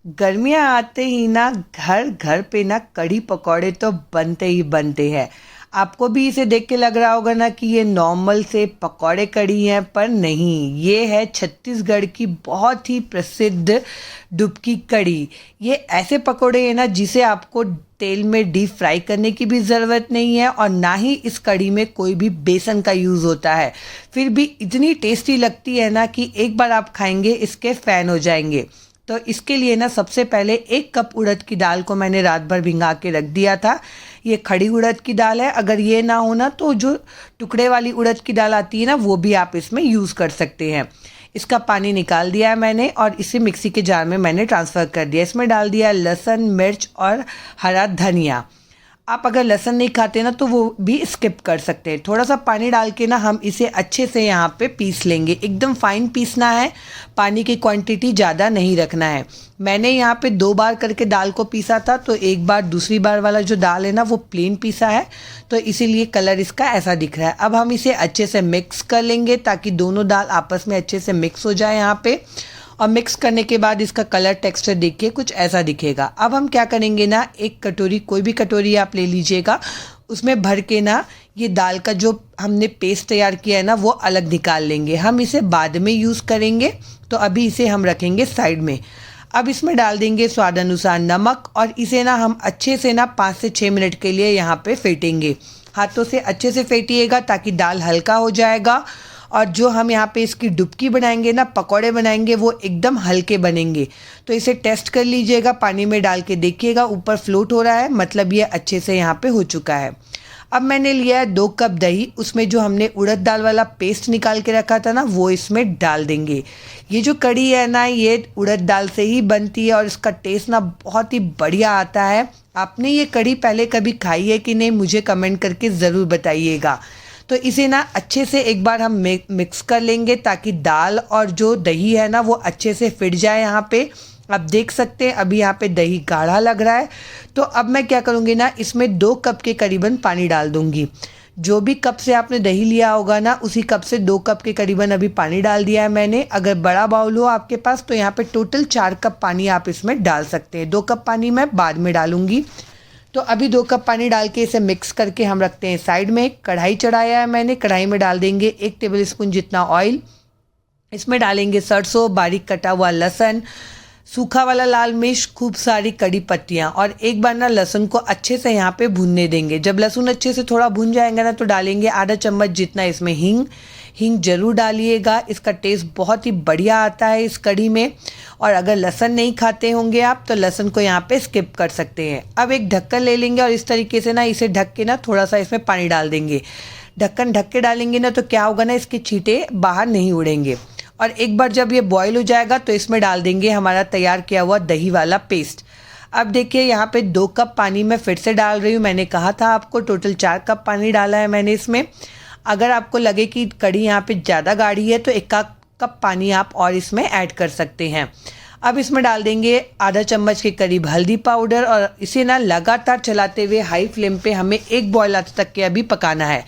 गर्मियाँ आते ही ना घर घर पे ना कढ़ी पकौड़े तो बनते ही बनते हैं। आपको भी इसे देख के लग रहा होगा ना कि ये नॉर्मल से पकौड़े कढ़ी हैं, पर नहीं, ये है छत्तीसगढ़ की बहुत ही प्रसिद्ध डुबकी कढ़ी। ये ऐसे पकौड़े हैं ना जिसे आपको तेल में डीप फ्राई करने की भी ज़रूरत नहीं है और ना ही इस कढ़ी में कोई भी बेसन का यूज़ होता है। फिर भी इतनी टेस्टी लगती है ना कि एक बार आप खाएंगे इसके फ़ैन हो जाएंगे। तो इसके लिए ना सबसे पहले 1 कप उड़द की दाल को मैंने रात भर भिंगा के रख दिया था। ये खड़ी उड़द की दाल है। अगर ये ना हो ना तो जो टुकड़े वाली उड़द की दाल आती है ना वो भी आप इसमें यूज़ कर सकते हैं। इसका पानी निकाल दिया है मैंने और इसे मिक्सी के जार में मैंने ट्रांसफ़र कर दिया। इसमें डाल दिया लहसुन, मिर्च और हरा धनिया। आप अगर लहसुन नहीं खाते ना तो वो भी स्किप कर सकते हैं। थोड़ा सा पानी डाल के ना हम इसे अच्छे से यहाँ पे पीस लेंगे। एकदम फाइन पीसना है, पानी की क्वांटिटी ज़्यादा नहीं रखना है। मैंने यहाँ पे 2 बार करके दाल को पीसा था, तो एक बार दूसरी बार वाला जो दाल है ना वो प्लेन पीसा है, तो इसीलिए कलर इसका ऐसा दिख रहा है। अब हम इसे अच्छे से मिक्स कर लेंगे ताकि दोनों दाल आपस में अच्छे से मिक्स हो जाए यहाँ पे। और मिक्स करने के बाद इसका कलर टेक्सचर देखिए कुछ ऐसा दिखेगा। अब हम क्या करेंगे ना, एक कटोरी, कोई भी कटोरी आप ले लीजिएगा, उसमें भर के ना ये दाल का जो हमने पेस्ट तैयार किया है ना वो अलग निकाल लेंगे। हम इसे बाद में यूज़ करेंगे, तो अभी इसे हम रखेंगे साइड में। अब इसमें डाल देंगे स्वाद अनुसार नमक और इसे ना हम अच्छे से ना 5 से 6 मिनट के लिए यहाँ पे फेंटेंगे। हाथों से अच्छे से फेंटिएगा ताकि दाल हल्का हो जाएगा। और जो हम यहाँ पे इसकी डुबकी बनाएंगे ना, पकौड़े बनाएंगे, वो एकदम हल्के बनेंगे। तो इसे टेस्ट कर लीजिएगा, पानी में डाल के देखिएगा, ऊपर फ्लोट हो रहा है, मतलब ये अच्छे से यहाँ पे हो चुका है। अब मैंने लिया है 2 कप दही, उसमें जो हमने उड़द दाल वाला पेस्ट निकाल के रखा था ना वो इसमें डाल देंगे। ये जो कढ़ी है ना ये उड़द दाल से ही बनती है और इसका टेस्ट ना बहुत ही बढ़िया आता है। आपने ये कढ़ी पहले कभी खाई है कि नहीं, मुझे कमेंट करके ज़रूर बताइएगा। तो इसे ना अच्छे से एक बार हम मिक्स कर लेंगे ताकि दाल और जो दही है ना वो अच्छे से फिट जाए। यहाँ पे आप देख सकते हैं अभी यहाँ पे दही गाढ़ा लग रहा है। तो अब मैं क्या करूँगी ना, इसमें 2 कप के करीबन पानी डाल दूँगी। जो भी कप से आपने दही लिया होगा ना उसी कप से 2 कप के करीबन अभी पानी डाल दिया है मैंने। अगर बड़ा बाउल हो आपके पास तो यहाँ पे टोटल 4 कप पानी आप इसमें डाल सकते हैं। 2 कप पानी मैं बाद में डालूँगी। तो अभी 2 कप पानी डाल के इसे मिक्स करके हम रखते हैं साइड में। कढ़ाई चढ़ाया है मैंने, कढ़ाई में डाल देंगे 1 टेबल स्पून जितना ऑयल। इसमें डालेंगे सरसों, बारीक कटा हुआ लहसुन, सूखा वाला लाल मिर्च, खूब सारी कड़ी पत्तियाँ, और एक बार ना लहसुन को अच्छे से यहाँ पे भूनने देंगे। जब लहसुन अच्छे से थोड़ा भून जाएगा ना तो डालेंगे आधा चम्मच जितना इसमें हींग। हींग जरूर डालिएगा, इसका टेस्ट बहुत ही बढ़िया आता है इस कढ़ी में। और अगर लहसुन नहीं खाते होंगे आप तो लहसुन को यहाँ पे स्किप कर सकते हैं। अब एक ढक्कन ले लेंगे और इस तरीके से ना इसे ढक के ना थोड़ा सा इसमें पानी डाल देंगे। ढक्कन ढक के डालेंगे ना तो क्या होगा ना, इसके छींटे बाहर नहीं उड़ेंगे। और एक बार जब ये बॉईल हो जाएगा तो इसमें डाल देंगे हमारा तैयार किया हुआ दही वाला पेस्ट। अब देखिए यहाँ पे 2 कप पानी मैं फिर से डाल रही हूँ। मैंने कहा था आपको टोटल 4 कप पानी डाला है मैंने इसमें। अगर आपको लगे कि कढ़ी यहाँ पे ज़्यादा गाढ़ी है तो 1 कप पानी आप और इसमें ऐड कर सकते हैं। अब इसमें डाल देंगे आधा चम्मच के करीब हल्दी पाउडर और इसे ना लगातार चलाते हुए हाई फ्लेम पे हमें 1 बॉयल आने तक के अभी पकाना है।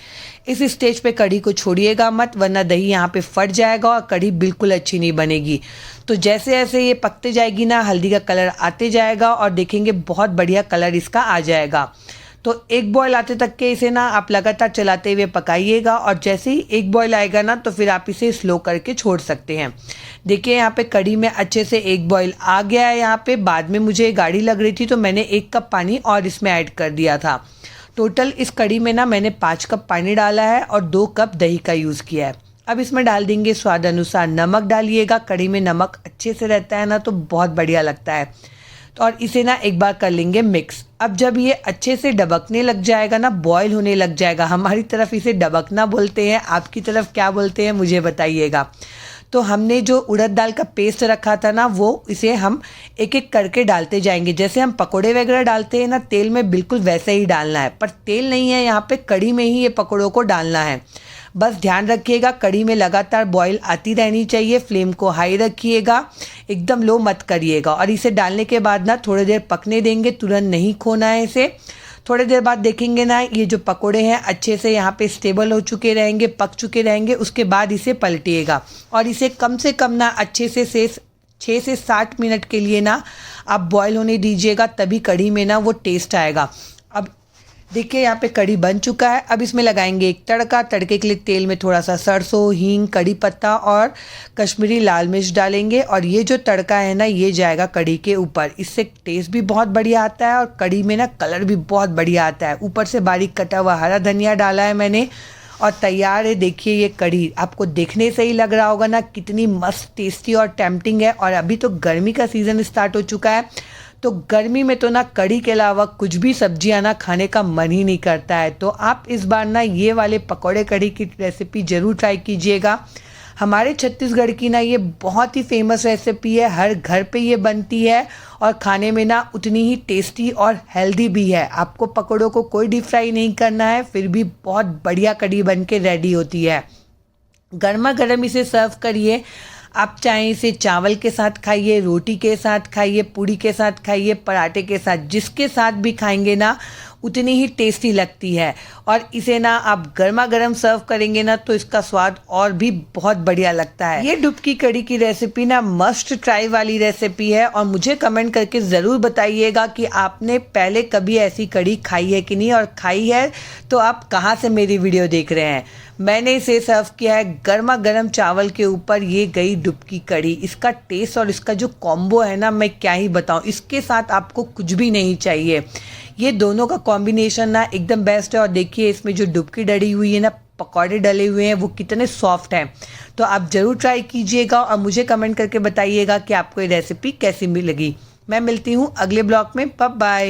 इस स्टेज पे कढ़ी को छोड़िएगा मत, वरना दही यहाँ पे फट जाएगा और कढ़ी बिल्कुल अच्छी नहीं बनेगी। तो जैसे जैसे ये पकते जाएगी ना हल्दी का कलर आते जाएगा और देखेंगे बहुत बढ़िया कलर इसका आ जाएगा। तो 1 बॉयल आते तक के इसे ना आप लगातार चलाते हुए पकाइएगा और जैसे ही 1 बॉयल आएगा ना तो फिर आप इसे स्लो करके छोड़ सकते हैं। देखिए यहाँ पे कढ़ी में अच्छे से 1 बॉयल आ गया है। यहाँ पे बाद में मुझे गाढ़ी लग रही थी तो मैंने 1 कप पानी और इसमें ऐड कर दिया था। टोटल इस कढ़ी में ना मैंने 5 कप पानी डाला है और 2 कप दही का यूज़ किया है। अब इसमें डाल देंगे स्वाद अनुसार नमक। डालिएगा, कढ़ी में नमक अच्छे से रहता है ना तो बहुत बढ़िया लगता है। तो और इसे ना एक बार कर लेंगे मिक्स। अब जब ये अच्छे से डबकने लग जाएगा ना, बॉयल होने लग जाएगा, हमारी तरफ इसे डबकना बोलते हैं, आपकी तरफ क्या बोलते हैं मुझे बताइएगा। तो हमने जो उड़द दाल का पेस्ट रखा था ना वो इसे हम एक एक करके डालते जाएंगे। जैसे हम पकोड़े वगैरह डालते हैं ना तेल में, बिल्कुल वैसे ही डालना है। पर तेल नहीं है यहाँ पे, कढ़ी में ही ये पकोड़ों को डालना है। बस ध्यान रखिएगा कढ़ी में लगातार बॉईल आती रहनी चाहिए। फ्लेम को हाई रखिएगा, एकदम लो मत करिएगा। और इसे डालने के बाद ना थोड़ी देर पकने देंगे, तुरंत नहीं खोना है इसे। थोड़ी देर बाद देखेंगे ना ये जो पकोड़े हैं अच्छे से यहाँ पे स्टेबल हो चुके रहेंगे, पक चुके रहेंगे। उसके बाद इसे पलटिएगा और इसे कम से कम ना अच्छे से 6 से 7 मिनट के लिए ना आप बॉईल होने दीजिएगा, तभी कढ़ी में ना वो टेस्ट आएगा। अब देखिए यहाँ पे कढ़ी बन चुका है। अब इसमें लगाएंगे एक तड़का। तड़के के लिए तेल में थोड़ा सा सरसों, हींग, कड़ी पत्ता और कश्मीरी लाल मिर्च डालेंगे और ये जो तड़का है ना ये जाएगा कढ़ी के ऊपर। इससे टेस्ट भी बहुत बढ़िया आता है और कढ़ी में ना कलर भी बहुत बढ़िया आता है। ऊपर से बारीक कटा हुआ हरा धनिया डाला है मैंने और तैयार है। देखिए ये कढ़ी आपको देखने से ही लग रहा होगा ना कितनी मस्त, टेस्टी और टेम्पटिंग है। और अभी तो गर्मी का सीज़न स्टार्ट हो चुका है, तो गर्मी में तो ना कढ़ी के अलावा कुछ भी सब्जियां ना खाने का मन ही नहीं करता है। तो आप इस बार ना ये वाले पकौड़े कढ़ी की रेसिपी ज़रूर ट्राई कीजिएगा। हमारे छत्तीसगढ़ की ना ये बहुत ही फेमस रेसिपी है, हर घर पे ये बनती है और खाने में ना उतनी ही टेस्टी और हेल्दी भी है। आपको पकौड़ों को कोई डीप फ्राई नहीं करना है, फिर भी बहुत बढ़िया कढ़ी बन के रेडी होती है। गर्मा गर्म इसे सर्व करिए। आप चाहें इसे चावल के साथ खाइए, रोटी के साथ खाइए, पूड़ी के साथ खाइए, पराठे के साथ, जिसके साथ भी खाएंगे ना उतनी ही टेस्टी लगती है। और इसे ना आप गर्मा गर्म सर्व करेंगे ना तो इसका स्वाद और भी बहुत बढ़िया लगता है। ये डुबकी कढ़ी की रेसिपी ना मस्ट ट्राई वाली रेसिपी है और मुझे कमेंट करके ज़रूर बताइएगा कि आपने पहले कभी ऐसी कढ़ी खाई है कि नहीं, और खाई है तो आप कहाँ से मेरी वीडियो देख रहे हैं। मैंने इसे सर्व किया है गर्मा गर्म चावल के ऊपर। ये गई डुबकी कढ़ी। इसका टेस्ट और इसका जो कॉम्बो है ना मैं क्या ही बताऊं, इसके साथ आपको कुछ भी नहीं चाहिए। ये दोनों का कॉम्बिनेशन ना एकदम बेस्ट है। और देखिए इसमें जो डुबकी डली हुई है ना, पकौड़े डले हुए हैं, वो कितने सॉफ्ट हैं। तो आप ज़रूर ट्राई कीजिएगा और मुझे कमेंट करके बताइएगा कि आपको ये रेसिपी कैसी लगी। मैं मिलती हूँ अगले ब्लॉग में। Bye bye.